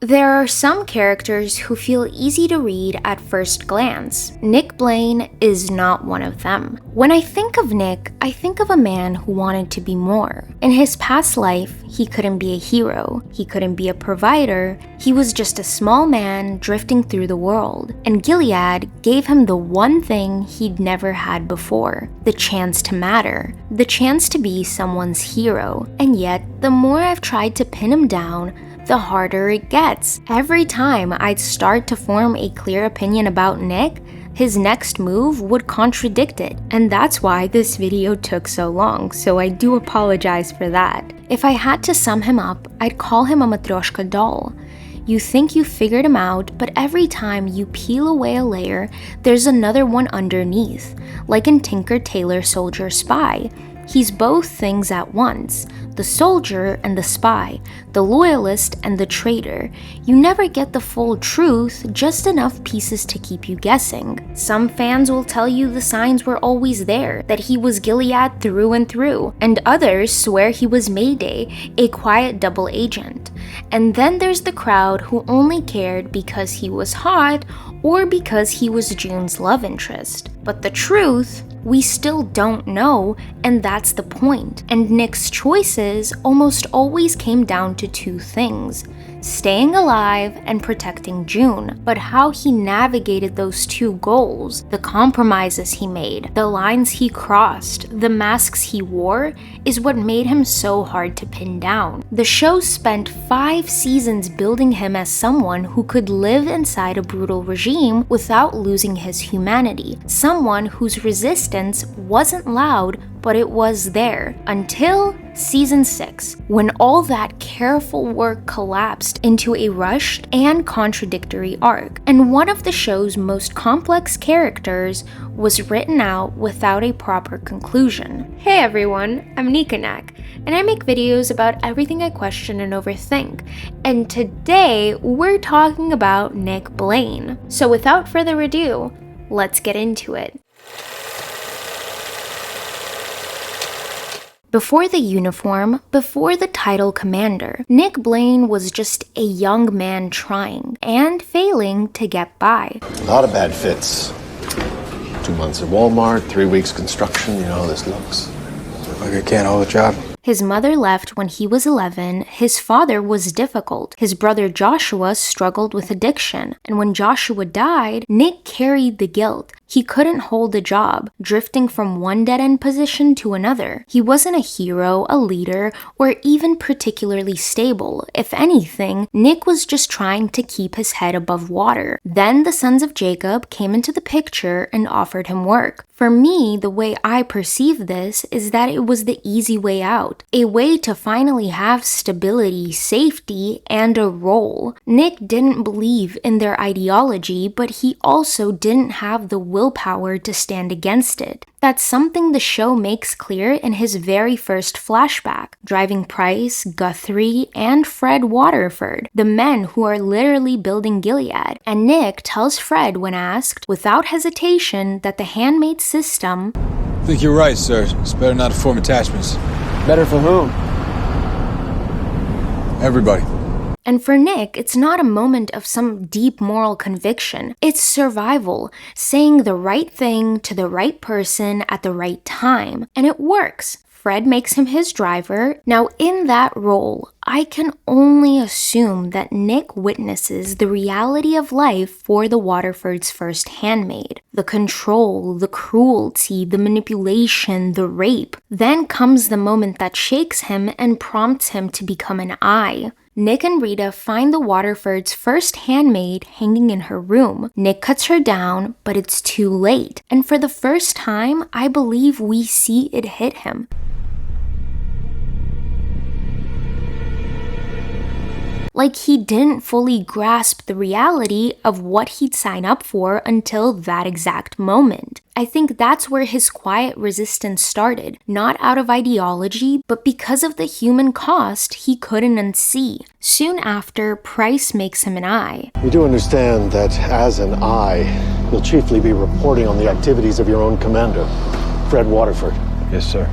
There are some characters who feel easy to read at first glance. Nick Blaine is not one of them. When I think of Nick, I think of a man who wanted to be more. In his past life, he couldn't be a hero, he couldn't be a provider, he was just a small man drifting through the world. And Gilead gave him the one thing he'd never had before, the chance to matter, the chance to be someone's hero. And yet, the more I've tried to pin him down, the harder it gets. Every time I'd start to form a clear opinion about Nick, his next move would contradict it. And that's why this video took so long, so I do apologize for that. If I had to sum him up, I'd call him a Matryoshka doll. You think you figured him out, but every time you peel away a layer, there's another one underneath, like in Tinker Tailor Soldier Spy. He's both things at once, the soldier and the spy, the loyalist and the traitor. You never get the full truth, just enough pieces to keep you guessing. Some fans will tell you the signs were always there, that he was Gilead through and through, and others swear he was Mayday, a quiet double agent. And then there's the crowd who only cared because he was hot or because he was June's love interest. But the truth, we still don't know, and that's the point. And Nick's choices almost always came down to two things: staying alive and protecting June. But how he navigated those two goals, the compromises he made, the lines he crossed, the masks he wore, is what made him so hard to pin down. The show spent 5 seasons building him as someone who could live inside a brutal regime without losing his humanity, someone whose resistance wasn't loud, but it was there, until season 6, when all that careful work collapsed into a rushed and contradictory arc, and one of the show's most complex characters was written out without a proper conclusion. Hey everyone, I'm Nikanak, and I make videos about everything I question and overthink, and today we're talking about Nick Blaine. So without further ado, let's get into it. Before the uniform, before the title commander, Nick Blaine was just a young man trying and failing to get by. A lot of bad fits. 2 months at Walmart, 3 weeks construction, you know how this looks. Like I can't hold a job. His mother left when he was 11, his father was difficult, his brother Joshua struggled with addiction, and when Joshua died, Nick carried the guilt. He couldn't hold a job, drifting from one dead-end position to another. He wasn't a hero, a leader, or even particularly stable. If anything, Nick was just trying to keep his head above water. Then the sons of Jacob came into the picture and offered him work. For me, the way I perceive this is that it was the easy way out, a way to finally have stability, safety, and a role. Nick didn't believe in their ideology, but he also didn't have the willpower to stand against it. That's something the show makes clear in his very first flashback, driving Price, Guthrie, and Fred Waterford, the men who are literally building Gilead. And Nick tells Fred when asked, without hesitation, that the Handmaid system— I think you're right, sir. It's better not to form attachments. Better for whom? Everybody. And for Nick, it's not a moment of some deep moral conviction. It's survival, saying the right thing to the right person at the right time. And it works. Fred makes him his driver. Now, in that role, I can only assume that Nick witnesses the reality of life for the Waterfords' first handmaid. The control, the cruelty, the manipulation, the rape. Then comes the moment that shakes him and prompts him to become an eye. Nick and Rita find the Waterfords' first handmaid hanging in her room. Nick cuts her down, but it's too late. And for the first time, I believe we see it hit him. Like he didn't fully grasp the reality of what he'd sign up for until that exact moment. I think that's where his quiet resistance started, not out of ideology, but because of the human cost he couldn't unsee. Soon after, Price makes him an eye. You do understand that as an eye, you'll chiefly be reporting on the activities of your own commander, Fred Waterford. Yes, sir.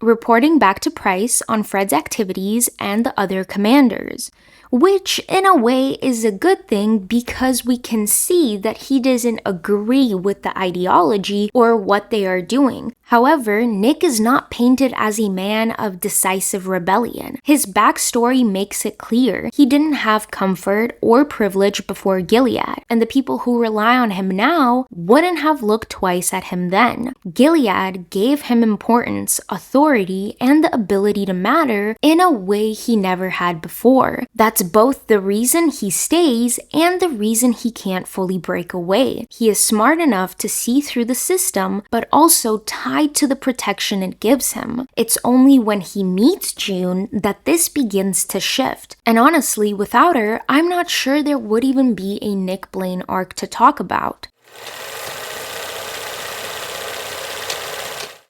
Reporting back to Price on Fred's activities and the other commanders. which in a way is a good thing because we can see that he doesn't agree with the ideology or what they are doing. However, Nick is not painted as a man of decisive rebellion. His backstory makes it clear he didn't have comfort or privilege before Gilead, and the people who rely on him now wouldn't have looked twice at him then. Gilead gave him importance, authority, and the ability to matter in a way he never had before. That's both the reason he stays and the reason he can't fully break away. He is smart enough to see through the system, but also tied to the protection it gives him. It's only when he meets June that this begins to shift. And honestly, without her, I'm not sure there would even be a Nick Blaine arc to talk about.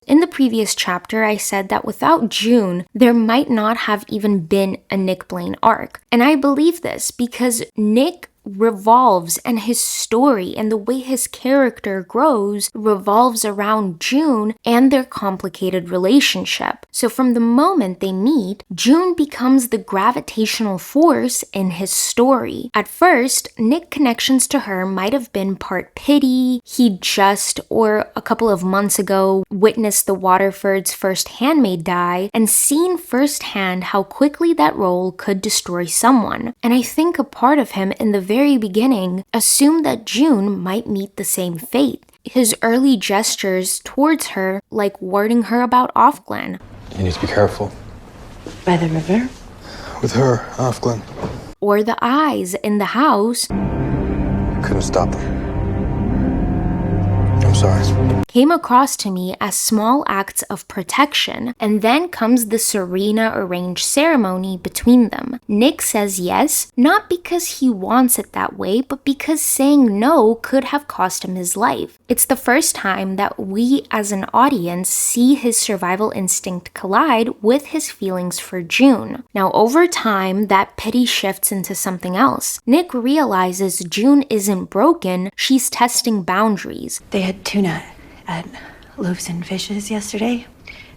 In the previous chapter, I said that without June, there might not have even been a Nick Blaine arc. And I believe this because Nick revolves, and his story and the way his character grows revolves around June and their complicated relationship. So from the moment they meet, June becomes the gravitational force in his story. At first, Nick's connections to her might have been part pity. He just, or a couple of months ago, witnessed the Waterfords' first handmaid die and seen firsthand how quickly that role could destroy someone. And I think a part of him in the very beginning assumed that June might meet the same fate. His early gestures towards her, like warning her about Offglen. You need to be careful. By the river? With her, Offglen. Or the eyes in the house. Couldn't stop them. I'm sorry. Came across to me as small acts of protection, and then comes the Serena arranged ceremony between them. Nick says yes, not because he wants it that way, but because saying no could have cost him his life. It's the first time that we as an audience see his survival instinct collide with his feelings for June. Now over time, that pity shifts into something else. Nick realizes June isn't broken, she's testing boundaries. They had tuna at Loaves and Fishes yesterday.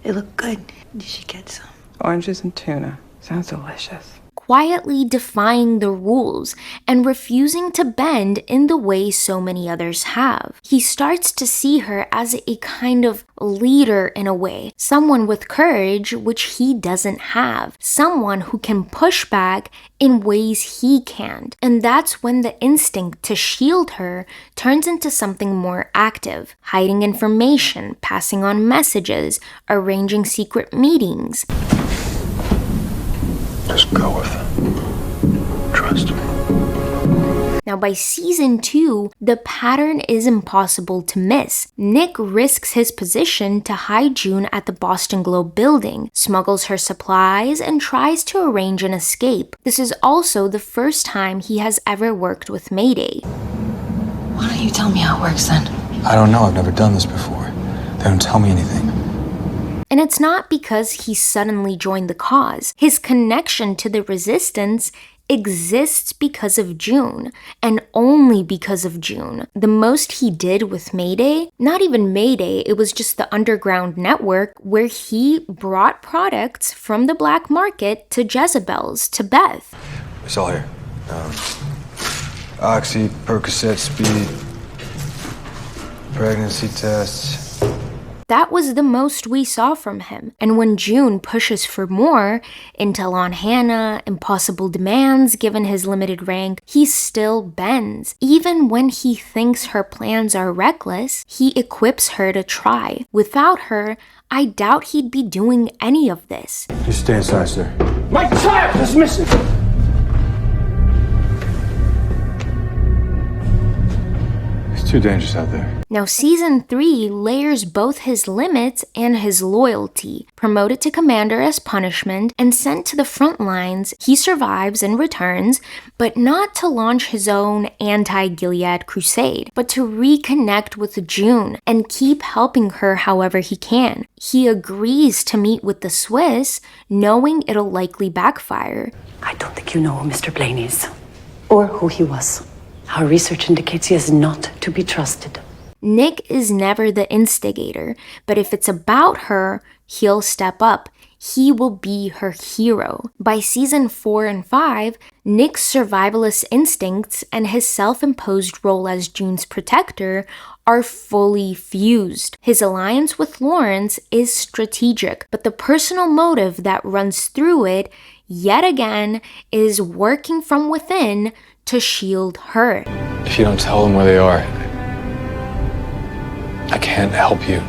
It looked good. You should get some. Oranges and tuna. Sounds delicious. Quietly defying the rules and refusing to bend in the way so many others have. He starts to see her as a kind of leader in a way, someone with courage which he doesn't have, someone who can push back in ways he can't. And that's when the instinct to shield her turns into something more active, hiding information, passing on messages, arranging secret meetings. Just go with it. Trust me. Now by season 2, the pattern is impossible to miss. Nick risks his position to hide June at the Boston Globe building, smuggles her supplies, and tries to arrange an escape. This is also the first time he has ever worked with Mayday. Why don't you tell me how it works then? I don't know. I've never done this before. They don't tell me anything. And it's not because he suddenly joined the cause. His connection to the resistance exists because of June, and only because of June. The most he did with Mayday, not even Mayday, it was just the underground network where he brought products from the black market to Jezebel's, to Beth. It's all here. Oxy, Percocet, speed, pregnancy tests. That was the most we saw from him. And when June pushes for more, intel on Hannah, impossible demands given his limited rank, he still bends. Even when he thinks her plans are reckless, he equips her to try. Without her, I doubt he'd be doing any of this. Just stay inside, sir. My child is missing! It's too dangerous out there. Now season 3 layers both his limits and his loyalty. Promoted to commander as punishment and sent to the front lines, he survives and returns, but not to launch his own anti-Gilead crusade, but to reconnect with June and keep helping her however he can. He agrees to meet with the Swiss, knowing it'll likely backfire. I don't think you know who Mr. Blaine is, or who he was. Our research indicates he is not to be trusted. Nick is never the instigator, but if it's about her, he'll step up, he will be her hero. By season 4 and 5, Nick's survivalist instincts and his self-imposed role as June's protector are fully fused. His alliance with Lawrence is strategic, but the personal motive that runs through it, yet again, is working from within to shield her. If you don't tell them where they are, I can't help you.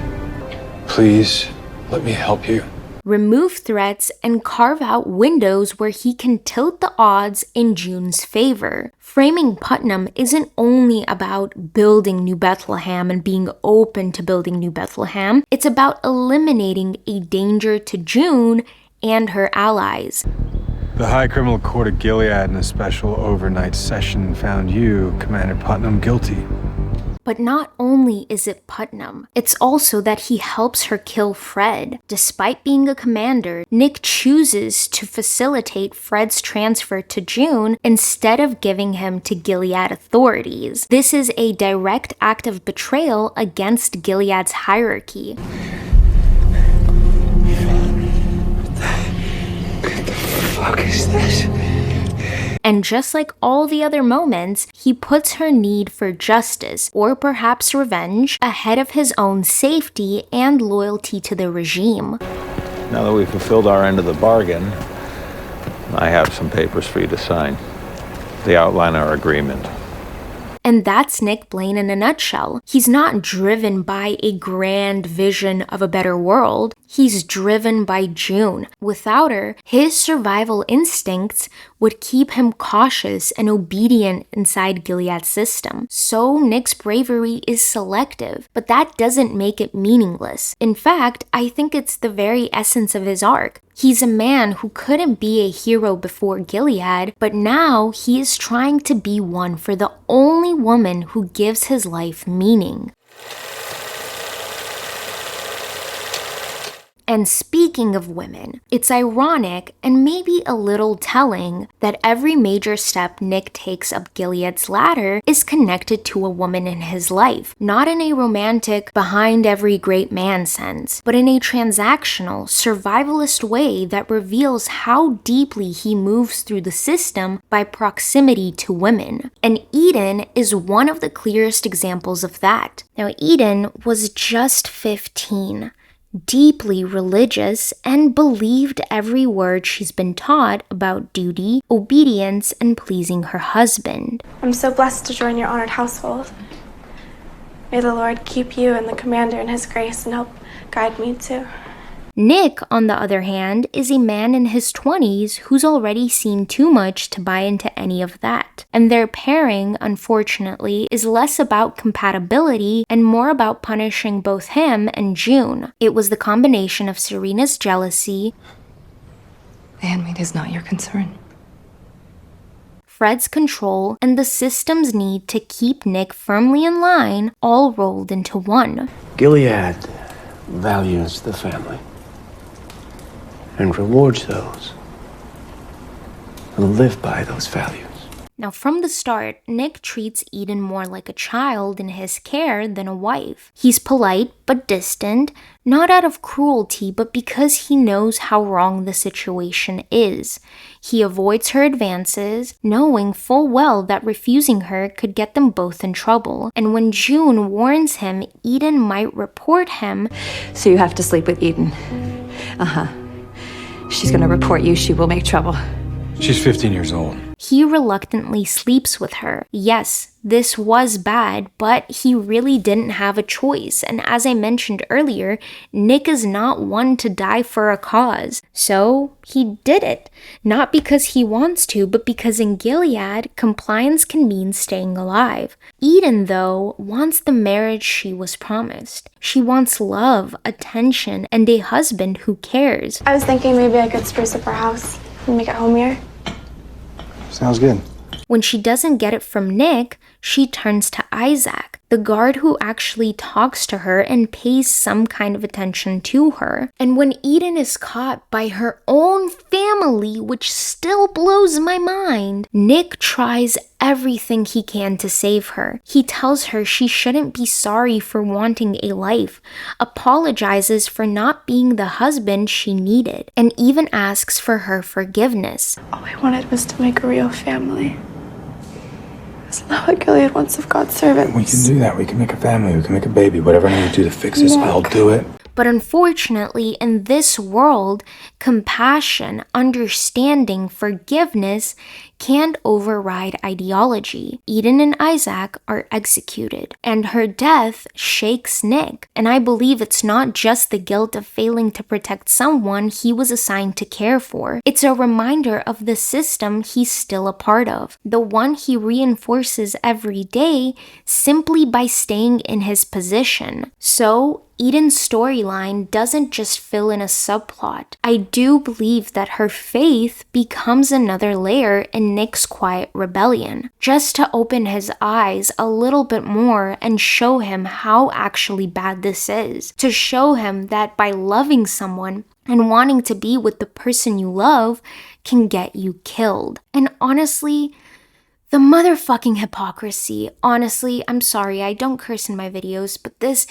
Please, let me help you. Remove threats and carve out windows where he can tilt the odds in June's favor. Framing Putnam isn't only about building New Bethlehem and being open to building New Bethlehem, it's about eliminating a danger to June and her allies. The High Criminal Court of Gilead in a special overnight session found you, Commander Putnam, guilty. But not only is it Putnam, it's also that he helps her kill Fred. Despite being a commander, Nick chooses to facilitate Fred's transfer to June instead of giving him to Gilead authorities. This is a direct act of betrayal against Gilead's hierarchy. What the fuck is this? And just like all the other moments, he puts her need for justice, or perhaps revenge, ahead of his own safety and loyalty to the regime. Now that we've fulfilled our end of the bargain, I have some papers for you to sign. They outline our agreement. And that's Nick Blaine in a nutshell. He's not driven by a grand vision of a better world. He's driven by June. Without her, his survival instincts would keep him cautious and obedient inside Gilead's system. So Nick's bravery is selective, but that doesn't make it meaningless. In fact, I think it's the very essence of his arc. He's a man who couldn't be a hero before Gilead, but now he is trying to be one for the only woman who gives his life meaning. And speaking of women, it's ironic and maybe a little telling that every major step Nick takes up Gilead's ladder is connected to a woman in his life, not in a romantic, behind every great man sense, but in a transactional, survivalist way that reveals how deeply he moves through the system by proximity to women. And Eden is one of the clearest examples of that. Now, Eden was just 15. Deeply religious, and believed every word she's been taught about duty, obedience, and pleasing her husband. I'm so blessed to join your honored household. May the Lord keep you and the commander in his grace and help guide me too. Nick, on the other hand, is a man in his 20s who's already seen too much to buy into any of that. And their pairing, unfortunately, is less about compatibility and more about punishing both him and June. It was the combination of Serena's jealousy, The Handmaid is not your concern. Fred's control, and the system's need to keep Nick firmly in line, all rolled into one. Gilead values the family and rewards those who live by those values. Now, from the start, Nick treats Eden more like a child in his care than a wife. He's polite but distant, not out of cruelty, but because he knows how wrong the situation is. He avoids her advances, knowing full well that refusing her could get them both in trouble. And when June warns him Eden might report him, So you have to sleep with Eden. She's gonna report you. She will make trouble. She's 15 years old. he reluctantly sleeps with her. Yes, this was bad, but he really didn't have a choice. And as I mentioned earlier, Nick is not one to die for a cause. So he did it. Not because he wants to, but because in Gilead, compliance can mean staying alive. Eden, though, wants the marriage she was promised. She wants love, attention, and a husband who cares. I was thinking maybe I could spruce up our house and make it homier. Sounds good. When she doesn't get it from Nick, she turns to Isaac. the guard who actually talks to her and pays some kind of attention to her. And when Eden is caught by her own family, which still blows my mind, Nick tries everything he can to save her. He tells her she shouldn't be sorry for wanting a life, apologizes for not being the husband she needed, and even asks for her forgiveness. All I wanted was to make a real family. Isn't that what Gilead wants of God's servants? We can do that. We can make a family. We can make a baby. Whatever I need to do to fix this, I'll do it. But unfortunately, in this world, compassion, understanding, forgiveness can't override ideology. Eden and Isaac are executed, and her death shakes Nick. And I believe it's not just the guilt of failing to protect someone he was assigned to care for. It's a reminder of the system he's still a part of, the one he reinforces every day simply by staying in his position. So, Eden's storyline doesn't just fill in a subplot. I do believe that her faith becomes another layer in Nick's quiet rebellion, just to open his eyes a little bit more and show him how actually bad this is. To show him that by loving someone and wanting to be with the person you love can get you killed. And honestly, the motherfucking hypocrisy. Honestly, I'm sorry, I don't curse in my videos, but this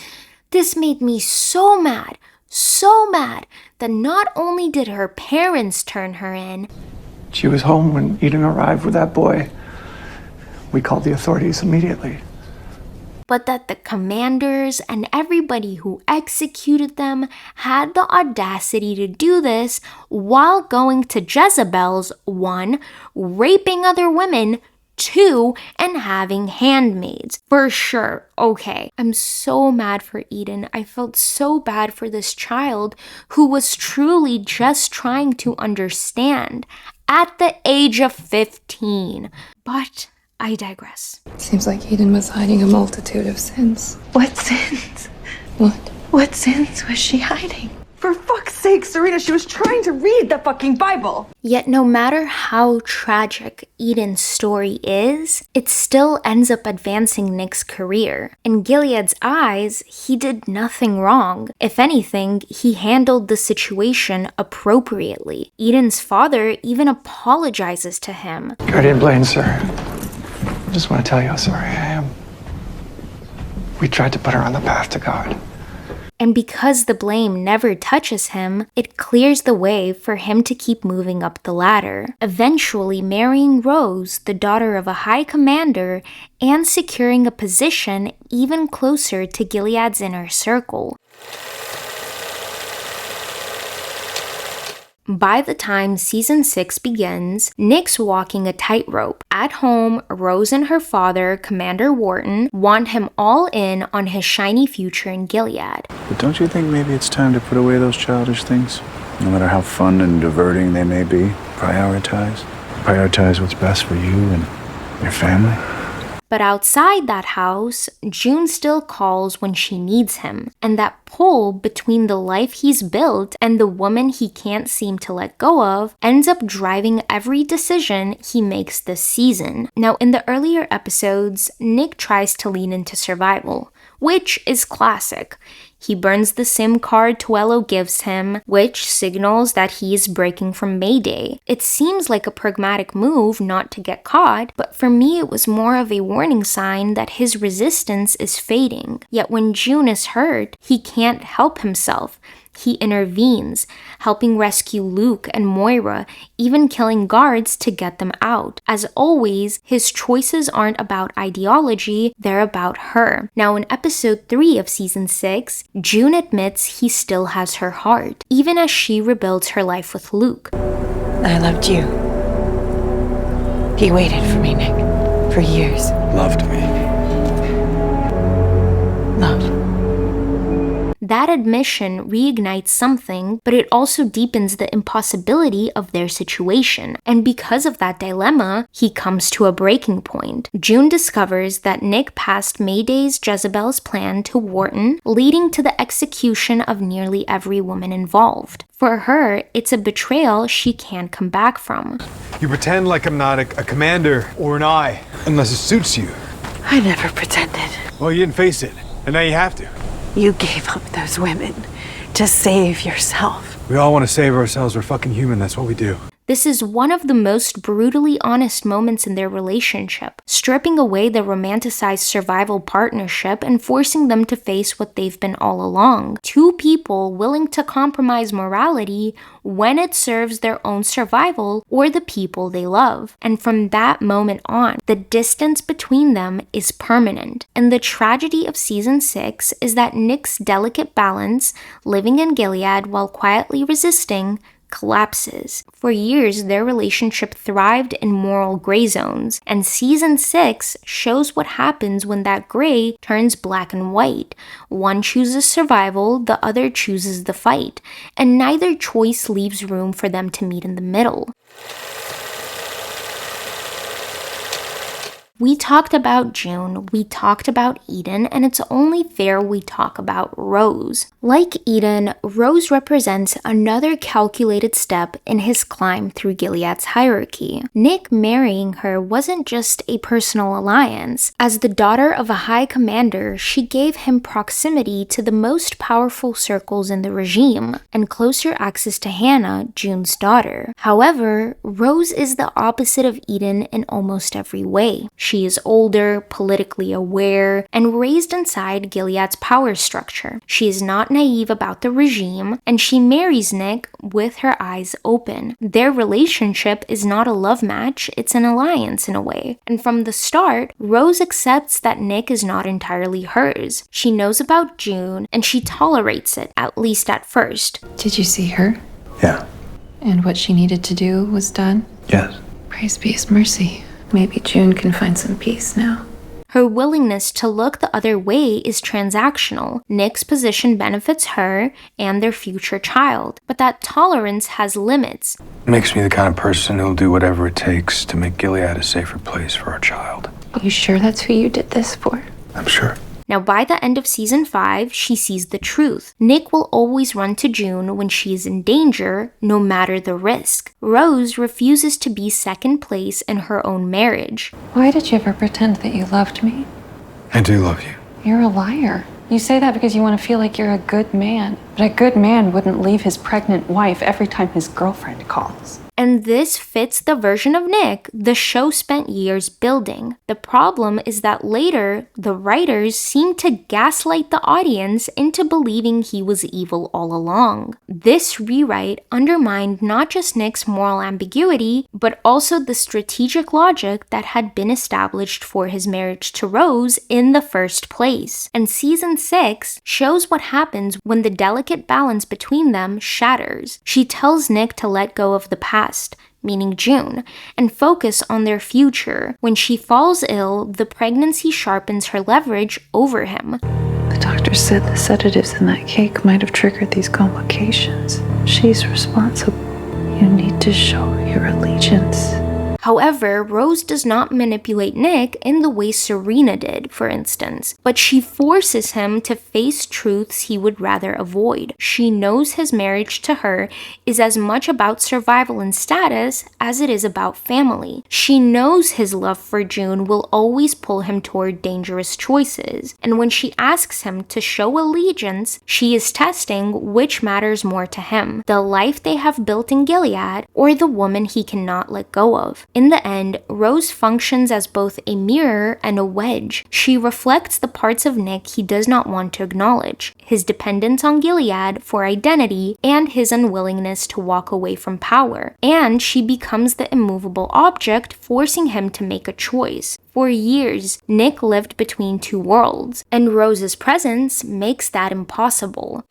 made me so mad that not only did her parents turn her in. She was home when Eden arrived with that boy. We called the authorities immediately. But that the commanders and everybody who executed them had the audacity to do this while going to Jezebel's 1, raping other women, 2, and having handmaids. For sure, okay. I'm so mad for Eden. I felt so bad for this child who was truly just trying to understand at the age of 15. But I digress. Seems like Eden was hiding a multitude of sins. What sins? What? What sins was she hiding? For fuck's sake, Serena, she was trying to read the fucking Bible. Yet no matter how tragic Eden's story is, it still ends up advancing Nick's career. In Gilead's eyes, he did nothing wrong. If anything, he handled the situation appropriately. Eden's father even apologizes to him. Guardian Blaine, sir. I just want to tell you how sorry I am. We tried to put her on the path to God. And because the blame never touches him, it clears the way for him to keep moving up the ladder, eventually marrying Rose, the daughter of a high commander, and securing a position even closer to Gilead's inner circle. By the time season 6 begins, Nick's walking a tightrope. At home, Rose and her father, Commander Wharton, want him all in on his shiny future in Gilead. But don't you think maybe it's time to put away those childish things? No matter how fun and diverting they may be, prioritize. Prioritize what's best for you and your family. But outside that house, June still calls when she needs him, and that pull between the life he's built and the woman he can't seem to let go of ends up driving every decision he makes this season. Now, in the earlier episodes, Nick tries to lean into survival, which is classic. He burns the SIM card Tuello gives him, which signals that he is breaking from Mayday. It seems like a pragmatic move not to get caught, but for me it was more of a warning sign that his resistance is fading. Yet when June is hurt, he can't help himself. He intervenes, helping rescue Luke and Moira, even killing guards to get them out. As always, his choices aren't about ideology, they're about her. Now in episode 3 of season 6, June admits he still has her heart, even as she rebuilds her life with Luke. I loved you. He waited for me, Nick, for years. Loved me. Love. That admission reignites something, but it also deepens the impossibility of their situation. And because of that dilemma, he comes to a breaking point. June discovers that Nick passed Mayday's Jezebel's plan to Wharton, leading to the execution of nearly every woman involved. For her, it's a betrayal she can't come back from. You pretend like I'm not a commander or an eye, unless it suits you. I never pretended. Well, you didn't face it, and now you have to. You gave up those women to save yourself. We all want to save ourselves. We're fucking human. That's what we do. This is one of the most brutally honest moments in their relationship, stripping away the romanticized survival partnership and forcing them to face what they've been all along. Two people willing to compromise morality when it serves their own survival or the people they love. And from that moment on, the distance between them is permanent. And the tragedy of season 6 is that Nick's delicate balance, living in Gilead while quietly resisting, collapses. For years, their relationship thrived in moral gray zones, and season 6 shows what happens when that gray turns black and white. One chooses survival, the other chooses the fight, and neither choice leaves room for them to meet in the middle. We talked about June, we talked about Eden, and it's only fair we talk about Rose. Like Eden, Rose represents another calculated step in his climb through Gilead's hierarchy. Nick marrying her wasn't just a personal alliance. As the daughter of a high commander, she gave him proximity to the most powerful circles in the regime, and closer access to Hannah, June's daughter. However, Rose is the opposite of Eden in almost every way. She is older, politically aware, and raised inside Gilead's power structure. She is not naive about the regime, and she marries Nick with her eyes open. Their relationship is not a love match, it's an alliance in a way. And from the start, Rose accepts that Nick is not entirely hers. She knows about June, and she tolerates it, at least at first. Did you see her? Yeah. And what she needed to do was done? Yes. Praise be his mercy. Maybe June can find some peace now. Her willingness to look the other way is transactional. Nick's position benefits her and their future child, but that tolerance has limits. Makes me the kind of person who'll do whatever it takes to make Gilead a safer place for our child. Are you sure that's who you did this for? I'm sure. Now, by the end of season 5, she sees the truth. Nick will always run to June when she is in danger, no matter the risk. Rose refuses to be second place in her own marriage. Why did you ever pretend that you loved me? I do love you. You're a liar. You say that because you want to feel like you're a good man. But a good man wouldn't leave his pregnant wife every time his girlfriend calls. And this fits the version of Nick the show spent years building. The problem is that later, the writers seem to gaslight the audience into believing he was evil all along. This rewrite undermined not just Nick's moral ambiguity, but also the strategic logic that had been established for his marriage to Rose in the first place. And season 6 shows what happens when the delicate balance between them shatters. She tells Nick to let go of the past, meaning June, and focus on their future. When she falls ill, the pregnancy sharpens her leverage over him. The doctor said the sedatives in that cake might have triggered these complications. She's responsible. You need to show your allegiance. However, Rose does not manipulate Nick in the way Serena did, for instance, but she forces him to face truths he would rather avoid. She knows his marriage to her is as much about survival and status as it is about family. She knows his love for June will always pull him toward dangerous choices, and when she asks him to show allegiance, she is testing which matters more to him, the life they have built in Gilead or the woman he cannot let go of. In the end, Rose functions as both a mirror and a wedge. She reflects the parts of Nick he does not want to acknowledge, his dependence on Gilead for identity and his unwillingness to walk away from power. And she becomes the immovable object, forcing him to make a choice. For years, Nick lived between two worlds, and Rose's presence makes that impossible.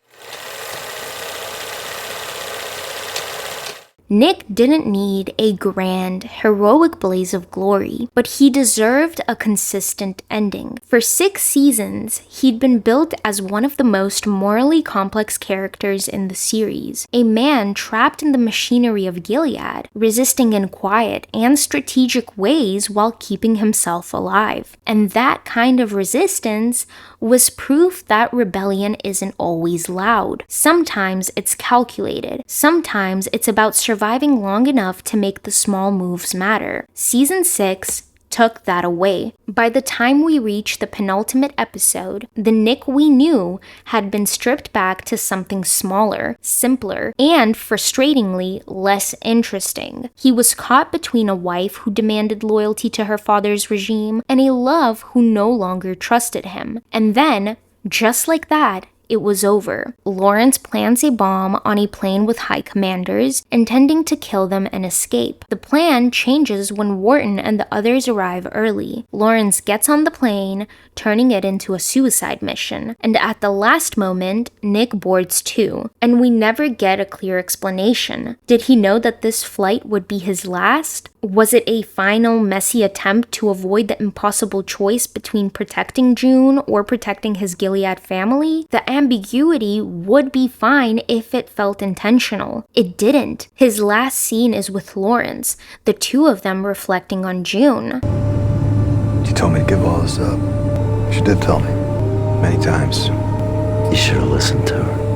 Nick didn't need a grand, heroic blaze of glory, but he deserved a consistent ending. For 6 seasons, he'd been built as one of the most morally complex characters in the series, a man trapped in the machinery of Gilead, resisting in quiet and strategic ways while keeping himself alive. And that kind of resistance was proof that rebellion isn't always loud. Sometimes it's calculated. Sometimes it's about surviving long enough to make the small moves matter. Season 6 took that away. By the time we reached the penultimate episode, the Nick we knew had been stripped back to something smaller, simpler, and frustratingly less interesting. He was caught between a wife who demanded loyalty to her father's regime and a love who no longer trusted him. And then, just like that, it was over. Lawrence plants a bomb on a plane with high commanders, intending to kill them and escape. The plan changes when Wharton and the others arrive early. Lawrence gets on the plane, turning it into a suicide mission. And at the last moment, Nick boards too. And we never get a clear explanation. Did he know that this flight would be his last? Was it a final messy attempt to avoid the impossible choice between protecting June or protecting his Gilead family? The ambiguity would be fine if it felt intentional. It didn't. His last scene is with Lawrence, the two of them reflecting on June. She told me to give all this up. She did tell me. Many times. You should have listened to her.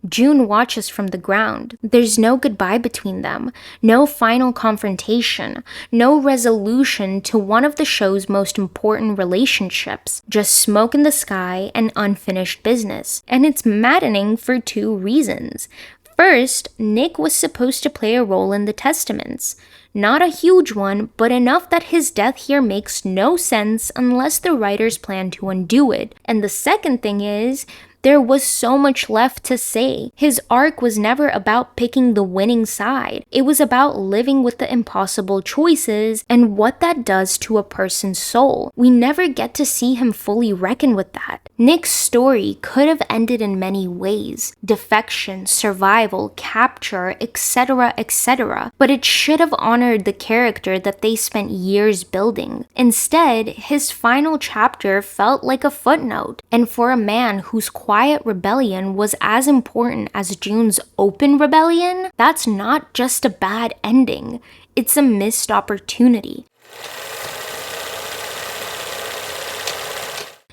June watches from the ground. There's no goodbye between them, no final confrontation, no resolution to one of the show's most important relationships, just smoke in the sky and unfinished business. And it's maddening for two reasons. First, Nick was supposed to play a role in the Testaments. Not a huge one, but enough that his death here makes no sense unless the writers plan to undo it. And the second thing is, there was so much left to say. His arc was never about picking the winning side. It was about living with the impossible choices and what that does to a person's soul. We never get to see him fully reckon with that. Nick's story could have ended in many ways. Defection, survival, capture, etc., etc. But it should have honored the character that they spent years building. Instead, his final chapter felt like a footnote. And for a man whose quiet rebellion was as important as June's open rebellion, that's not just a bad ending, it's a missed opportunity.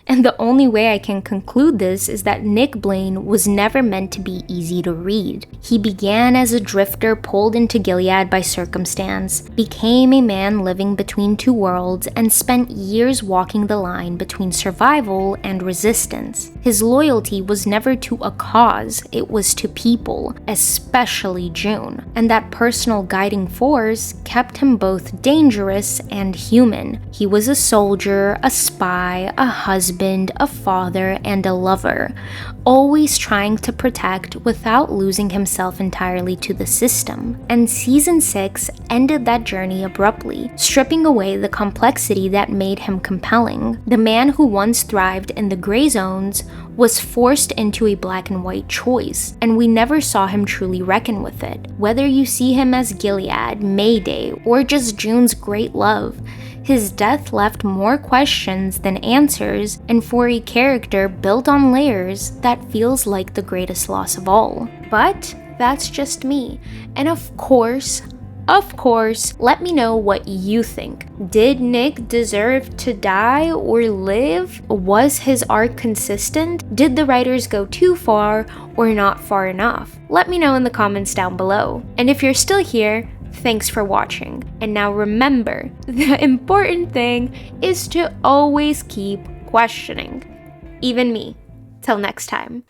And the only way I can conclude this is that Nick Blaine was never meant to be easy to read. He began as a drifter pulled into Gilead by circumstance, became a man living between two worlds, and spent years walking the line between survival and resistance. His loyalty was never to a cause, it was to people, especially June. And that personal guiding force kept him both dangerous and human. He was a soldier, a spy, a husband, a father, and a lover, always trying to protect without losing himself entirely to the system. And season 6 ended that journey abruptly, stripping away the complexity that made him compelling. The man who once thrived in the gray zones was forced into a black and white choice, and we never saw him truly reckon with it. Whether you see him as Gilead, Mayday, or just June's great love, his death left more questions than answers, and for a character built on layers, that feels like the greatest loss of all. But that's just me. And of course, let me know what you think. Did Nick deserve to die or live? Was his arc consistent? Did the writers go too far or not far enough? Let me know in the comments down below. And if you're still here, thanks for watching. And now remember, the important thing is to always keep questioning. Even me. Till next time.